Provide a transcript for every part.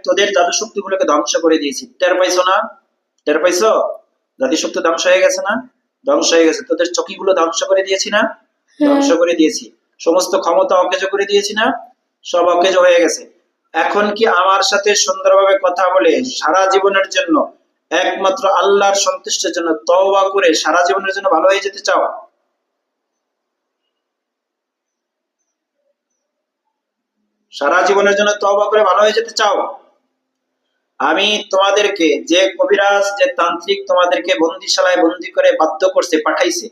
তোদের জাদু শক্তিগুলোকে ধ্বংস করে দিয়েছি। টের পাইছো না? টের পাইছো? জাদু শক্তি ধ্বংস হয়ে গেছে না? ধ্বংস হয়ে গেছে। তোদের চকিগুলো ধ্বংস করে দিয়েছি না? ধ্বংস হ্যাঁ। করে দিয়েছি। সমস্ত ক্ষমতা অকেজো করে দিয়েছি না? সব অকেজো হয়ে গেছে। এখন কি আমার সাথে সুন্দরভাবে কথা বলে সারা জীবনের জন্য, একমাত্র আল্লাহর সন্তুষ্টির জন্য তওবা করে সারা জীবনের জন্য ভালো হয়ে যেতে চাও? সারা জীবনের জন্য তওবা করে ভালো হয়ে যেতে চাও? আমি তোমাদেরকে, যে কবিরাজ, যে তান্ত্রিক তোমাদেরকে বন্দিশালায় বন্দি করে বাধ্য করছে, পাঠাইছে,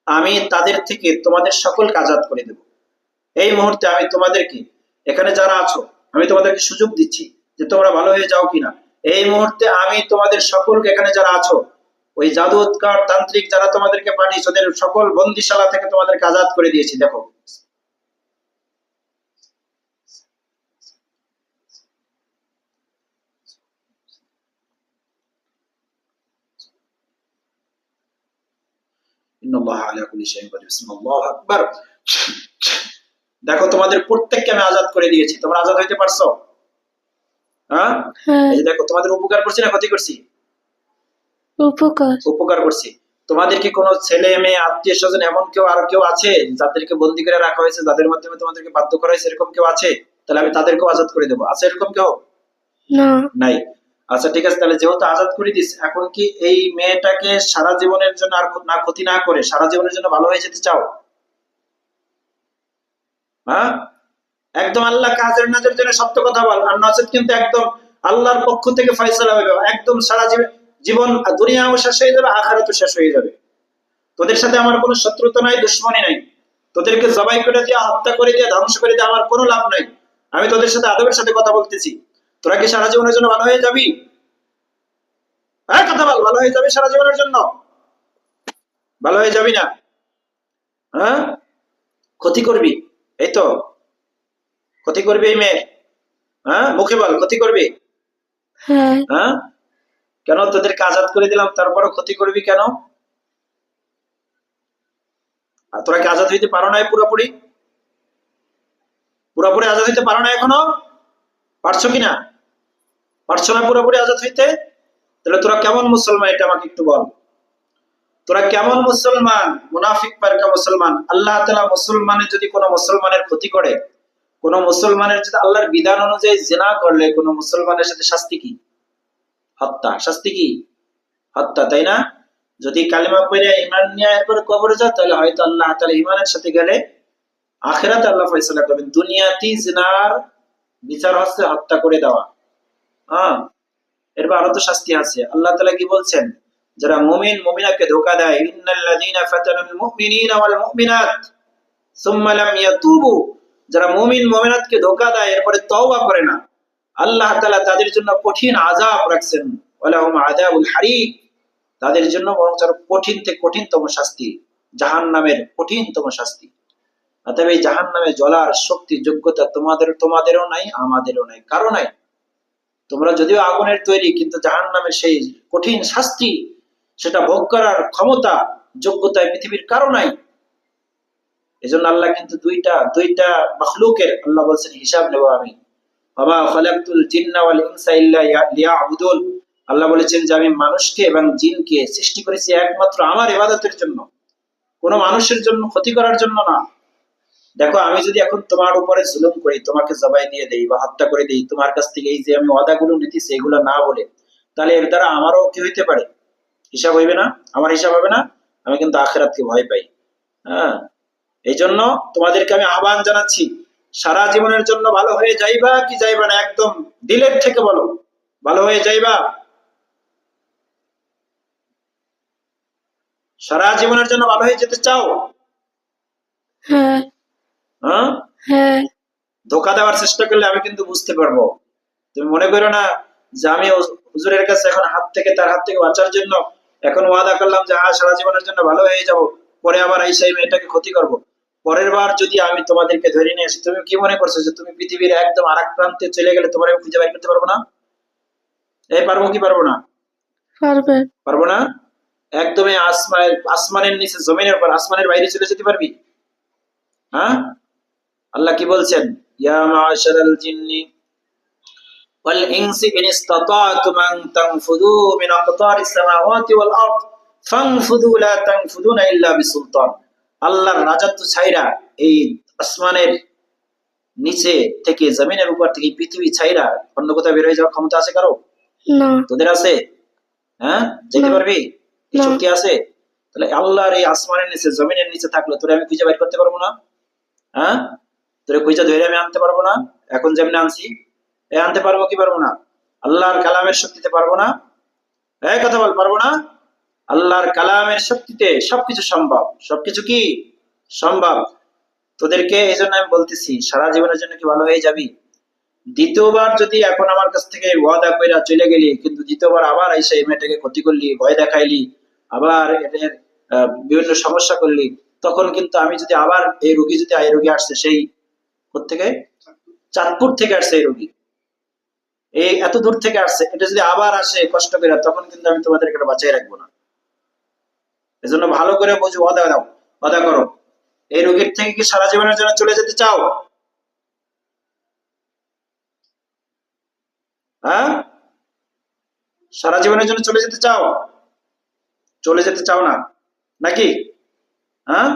আমি তাদের থেকে তোমাদের সকলকে আজাদ করে দেব। এই মুহূর্তে আমি তোমাদেরকে, এখানে যারা আছো, আমি তোমাদেরকে সুযোগ দিচ্ছি যে তোমরা ভালো হয়ে যাও কিনা। এই মুহূর্তে আমি তোমাদের সকলকে, এখানে যারা আছো, ওই জাদুৎকার তান্ত্রিক যারা তোমাদেরকে পাঠিয়েছে, ওদের সকল বন্দিশালা থেকে তোমাদেরকে আজাদ করে দিয়েছি। দেখো, দেখো তোমাদের প্রত্যেককে আমি আজাদ করে দিয়েছি। তোমরা আজাদ হইতে পারছো? হ্যাঁ, হ্যাঁ। এই যে দেখো, তোমাদের উপকার করছি না ক্ষতি করছি? উপকার। উপকার করছি। তোমাদের কি কোনো ছেলে মেয়ে আত্মীয় স্বজন এমন কেউ আর কেউ আছে যাদেরকে বন্দি করে রাখা হয়েছে, যাদের মাধ্যমে তোমাদেরকে বাধ্য করা হয়েছে, এরকম কেউ আছে? তাহলে আমি তাদেরকেও আজাদ করে দেবো। আছে এরকম কেউ? না। নাই। আচ্ছা ঠিক আছে, তাহলে যেহেতু আজাদ করে দিস, এখন কি এই মেয়েটাকে সারা জীবনের জন্য আর না ক্ষতি না করে সারা জীবনের জন্য ভালো হয়ে যেতে চাও? হ্যাঁ, একদম আল্লাহ কাজের নাজের জন্য সত্য কথা বল, আর নচেত কিন্তু একদম আল্লাহর পক্ষ থেকে ফয়সালা হবে। একদম সারা জীবন দুনিয়াও শেষ হয়ে যাবে, আখিরাতও শেষ হয়ে যাবে। তোদের সাথে আমার কোনো শত্রুতা নাই, দুশ্মনী নাই। তোদেরকে জবাই করে দিয়ে, হত্যা করে দিয়ে, ধ্বংস করে দিয়ে আমার কোনো লাভ নাই। আমি তোদের সাথে আদবের সাথে কথা বলতেছি। তোরা কি সারা জীবনের জন্য ভালো হয়ে যাবি? হ্যাঁ, কথা বল, ভালো হয়ে যাবি সারা জীবনের জন্য? ভালো হয়ে যাবি না? হ্যাঁ, ক্ষতি করবি, এই তো। ক্ষতি করবি এই মেয়ে? হ্যাঁ, মুখে বল, ক্ষতি করবি? হ্যাঁ। হ্যাঁ, কেন? তোদেরকে আজাদ করে দিলাম, তারপরও ক্ষতি করবি কেন? আর তোরা কি আজাদ হইতে পারো না পুরোপুরি? পুরোপুরি আজাদ হইতে পারো না এখনো? পারছো কিনা? পারছো না পুরোপুরি আজাদ হইতে? তাহলে তোরা কেমন মুসলমান, এটা আমাকে একটু বল। তোরা কেমন মুসলমান? মুনাফিক পারকা মুসলমান। আল্লাহ তাআলা মুসলমানের, যদি কোনো মুসলমানের ক্ষতি করে, কোন মুসলমানের যদি আল্লাহর বিধান অনুযায়ী জিনা করলে, কোন মুসলমানের সাথে শাস্তি কি? হত্যা। শাস্তি কি? হত্যা, তাই না? যদি কালিমা পড়ে ঈমান নিয়ে এরপরে কবরে যায়, তাহলে হয়তো আল্লাহ তাআলা ঈমানের সাথে গেলে আখিরাতে আল্লাহ ফয়সালা করবেন। দুনিয়াতেই জিনার বিচার হচ্ছে হত্যা করে দেওয়া। হ্যাঁ, এরপর আরো তো শাস্তি আছে। আল্লাহ তাআলা কি বলছেন? যারা মুমিন মুমিনাকে ধোঁকা দেয়, ইন্নাল্লাযীনা ফাতানুল মুমিনিনা ওয়াল মুমিনাত সুম্মা লাম ইয়াতুবু, যারা মুমিন মুমিনাতকে ধোঁকা দেয় এরপরে তওবা করে না, আল্লাহ তাআলা তাদের জন্য কঠিন আযাব রাখছেন। ওয়ালাহুম আযাবুল হারিক, তাদের জন্য বরং কঠিন থেকে কঠিনতম শাস্তি, জাহান্নামের কঠিনতম শাস্তি। অতএব এই জাহান্নামে জ্বলার শক্তি, যোগ্যতা তোমাদেরও নাই, আমাদেরও নাই, কারো নাই। তোমরা যদিও আগুনের তৈরি, কিন্তু জাহান্নামের সেই কঠিন শাস্তি, সেটা ভোগ করার ক্ষমতা, যোগ্যতা পৃথিবীর কারো নাই। এজন্য আল্লাহ কিন্তু দুইটা মাখলুকের আল্লাহ বলছেন হিসাব নেব আমি। ওয়া মা খালাকতুল জিন্না ওয়াল ইনসা ইল্লা লিয়াবুদুন। আল্লাহ বলেছেন যে আমি মানুষকে এবং জিনকে সৃষ্টি করেছি একমাত্র আমার ইবাদতের জন্য, কোনো মানুষের জন্য ক্ষতি করার জন্য না। দেখো, আমি যদি এখন তোমার উপরে জুলুম করি, তোমাকে জবাই দিয়ে দেই বা হত্যা করে দেই, তোমার কাছ থেকে এই যে আমি ওয়াদাগুলো নিতেছি এগুলো না বলে, তাহলে এর দ্বারা আমারও কি হইতে পারে? হিসাব হইবে না? আমার হিসাব হবে না? আমি কিন্তু আখিরাতকে ভয় পাই। হ্যাঁ, এই জন্য তোমাদেরকে আমি আহ্বান জানাচ্ছি, সারা জীবনের জন্য ভালো হয়ে যাইবা কি যাইবা না? একদম দিলের থেকে বলো, ভালো হয়ে যাইবা? সারা জীবনের জন্য ভালো হয়ে যেতে চাও? হ্যাঁ। হ্যাঁ, হ্যাঁ। ধোকা দেওয়ার চেষ্টা করলে আমি কিন্তু বুঝতে পারবো। তুমি মনে করো না যে আমি হুজুরের কাছে এখন তার হাত থেকে বাঁচার জন্য এখন ওয়াদা করলাম যে হ্যাঁ সারা জীবনের জন্য ভালো হয়ে যাব, পরে আবার আইসা এই মেয়েটাকে ক্ষতি করব। পরের বার যদি আমি তোমাদেরকে ধরে নিয়ে আসি, তুমি কি মনে করছো যে তুমি পৃথিবীর একদম আরেক প্রান্তে চলে গেলে তোমার আমি খুঁজে বের করতে পারবো না? এই পারবো কি পারবো না? পারবে। পারবো না। একদম আসমানের নিচে, জমিনের উপর, আসমানের বাইরে চলে যেতে পারবি? হ্যাঁ, আল্লাহ কি বলছেন? ইয়া মাশারাল জিন্নি والإنس إن استطعتم أن تنفذوا من أقطار السماوات والأرض فانفذوا لا تنفذون إلا بسلطان আল্লাহর রাজত্ব ছাইরা এই আসমানের নিচে থেকে জমিনের উপর থেকে পৃথিবী ছাইরা অন্য কোথাও বের হয়ে যাওয়ার ক্ষমতা আছে কারো? না। তোদের আছে? হ্যাঁ, যেতে না। পারবি? এই না। শক্তি আছে? তাহলে আল্লাহর এই আসমানের নিচে জমিনের নিচে থাকলে তোরে আমি খুঁজে বের করতে পারবো না? হ্যাঁ, তোরে খুঁজে ধরে আমি আনতে পারবো না? এখন যেমন আনছি আনতে পারবো কি পারবো না? আল্লাহর কালামের শক্তিতে পারবো না? কথা বল, পারবো না? আল্লাহর কালামের শক্তিতে সবকিছু সম্ভব। সবকিছু কি সম্ভব? তোদেরকে এই জন্য আমি বলতেছি, সারা জীবনের জন্য কি ভালো হয়ে যাবি? দ্বিতীয়বার যদি এখন আমার কাছ থেকে ওয়াদা কইরা চলে গেলি, কিন্তু দ্বিতীয়বার আবার এসে এই মেয়েটাকে ক্ষতি করলি, ভয় দেখাইলি, আবার এদের বিভিন্ন সমস্যা করলি, তখন কিন্তু আমি যদি আবার এই রোগী আসছে সেই কোত্থেকে, চাঁদপুর থেকে আসছে এই রোগী, এই এত দূর থেকে আসছে, এটা যদি আবার আসে কষ্ট করে, তখন কিন্তু আমি তোমাদেরকে বাঁচিয়ে রাখবো না। এজন্য ভালো করে বুঝো, ওয়াদা দাও, ওয়াদা করো। এই রোগীর থেকে কি সারা জীবনের জন্য চলে যেতে চাও? হ্যাঁ, সারা জীবনের জন্য চলে যেতে চাও? চলে যেতে চাও না নাকি? হ্যাঁ,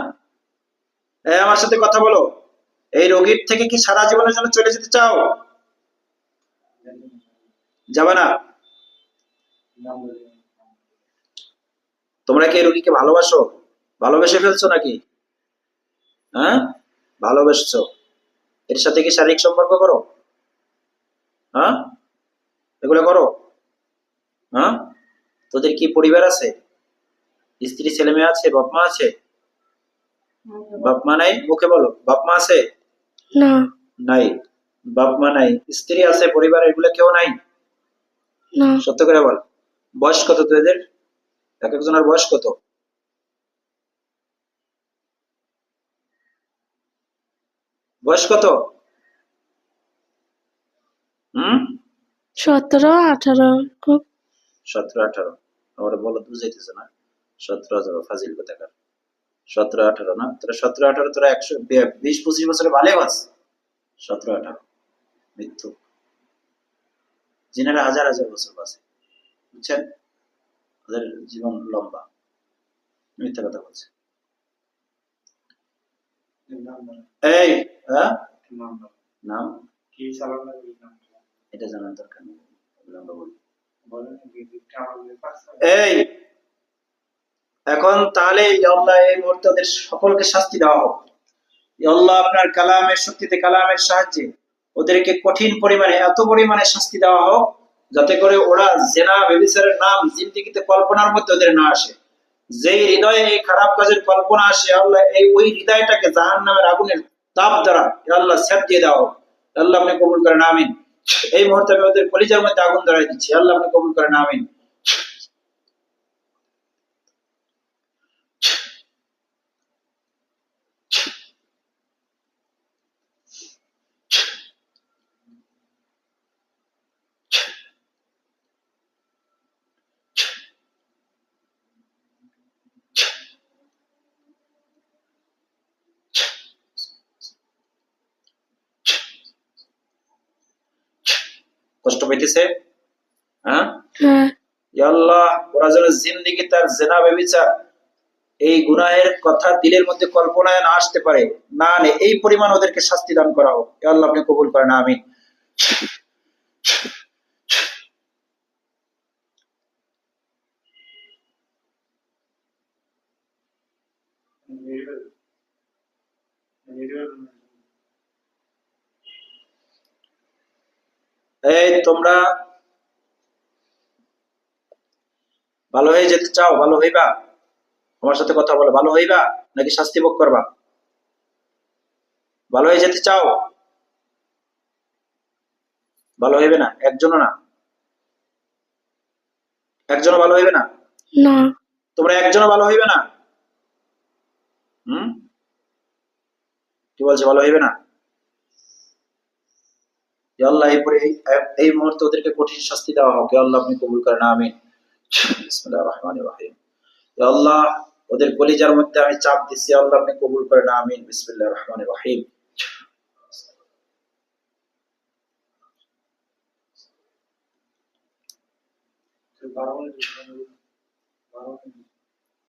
আমার সাথে কথা বলো। এই রোগীর থেকে কি সারা জীবনের জন্য চলে যেতে চাও? যাবে না? তোমরা কি এই রোগীকে ভালোবাসো? ভালোবেসে ফেলছো নাকি? হ্যাঁ, ভালোবেসছো। এর সাথে কি শারীরিক সম্পর্ক করো? হ্যাঁ, এগুলো করো? হ্যাঁ, তোদের কি পরিবার আছে? স্ত্রী, ছেলে মেয়ে আছে? বাপ মা আছে? বাপ মা নাই? মুখে বলো, বাপ মা আছে? না। নাই। বাপ মা নাই, স্ত্রী আছে, পরিবার এগুলো কেউ নাই? না। সত্য করে বল। বয়স কত তোদের? এক একজনের বয়স কত? বয়স কত? 17, 18। 17-18? আমার বলো, বুঝাইতেছে না। 17 ফাজিল কোথাকার। 17-18 না? তোরা 17-18, তোরা 120-25 বছরে ভালো আস। 17-18 মৃত্যু। জিনেরা হাজার হাজার বছর বাঁচে, বুঝছেন? ওদের জীবন লম্বা। মিথ্যা কথা বলছে। এই নাম কি? এটা জানার দরকার নেই। এই এখন তাহলে আল্লাহ এই মুহূর্তে ওদের সকলকে শাস্তি দেওয়া হোক। আল্লাহ আপনার কালামের শক্তিতে, কালামের সাহায্যে ওদেরকে কঠিন পরিমাণে, এত পরিমাণে শাস্তি দেওয়া হোক, যাতে করে ওরা জেনা ব্যভিচারের নাম জিন্দেগিতে কল্পনার মধ্যে ওদের না আসে। যেই হৃদয়ে এই খারাপ কাজের কল্পনা আসে, আল্লাহ ওই হৃদয়টাকে জাহান্নামের আগুনের তাপ দ্বারা আল্লাহ সেপ দিয়ে দেওয়া হোক। আল্লাহ আপনি কবুল করেন, আমিন। এই মুহূর্তে আমি ওদের কলিজার মধ্যে আগুন ধরাই দিচ্ছি, আল্লাহ আপনি কবুল করেন, আমিন। কষ্ট পাইতেছে? হ্যাঁ, হ্যাঁ। আল্লাহ ওরা যেন জিন্দেগি তার জেনা ব্যভিচার এই গুনাহের কথা দিলের মধ্যে কল্পনায় না আসতে পারে, না এই পরিমাণ ওদেরকে শাস্তি দান করা হোক। আল্লাহ আপনি কবুল করেন, আমিন। এই তোমরা ভালো হয়ে যেতে চাও? ভালো হইবা? আমার সাথে কথা বলো, ভালো হইবা নাকি শাস্তি ভোগ করবা? ভালো হয়ে যেতে চাও? ভালো হইবে না? একজনও না? একজনও ভালো হইবে না? না। তোমরা একজনও ভালো হইবে না? কি বলছে, ভালো হইবে না? আল্লাহ এই মুহূর্তে ওদেরকে কঠিন শাস্তি দেওয়া হোক। আল্লাহ আপনি কবুল করেন, আমিন। বিসমিল্লাহির রহমানির রহিম। আল্লাহ ওদের কলিজার মধ্যে আমি চাপ দিচ্ছি, আল্লাহ আপনি কবুল করেন, আমিন। বিসমিল্লাহির রহমানির রহিম। 12 মিনিট 12 মিনিট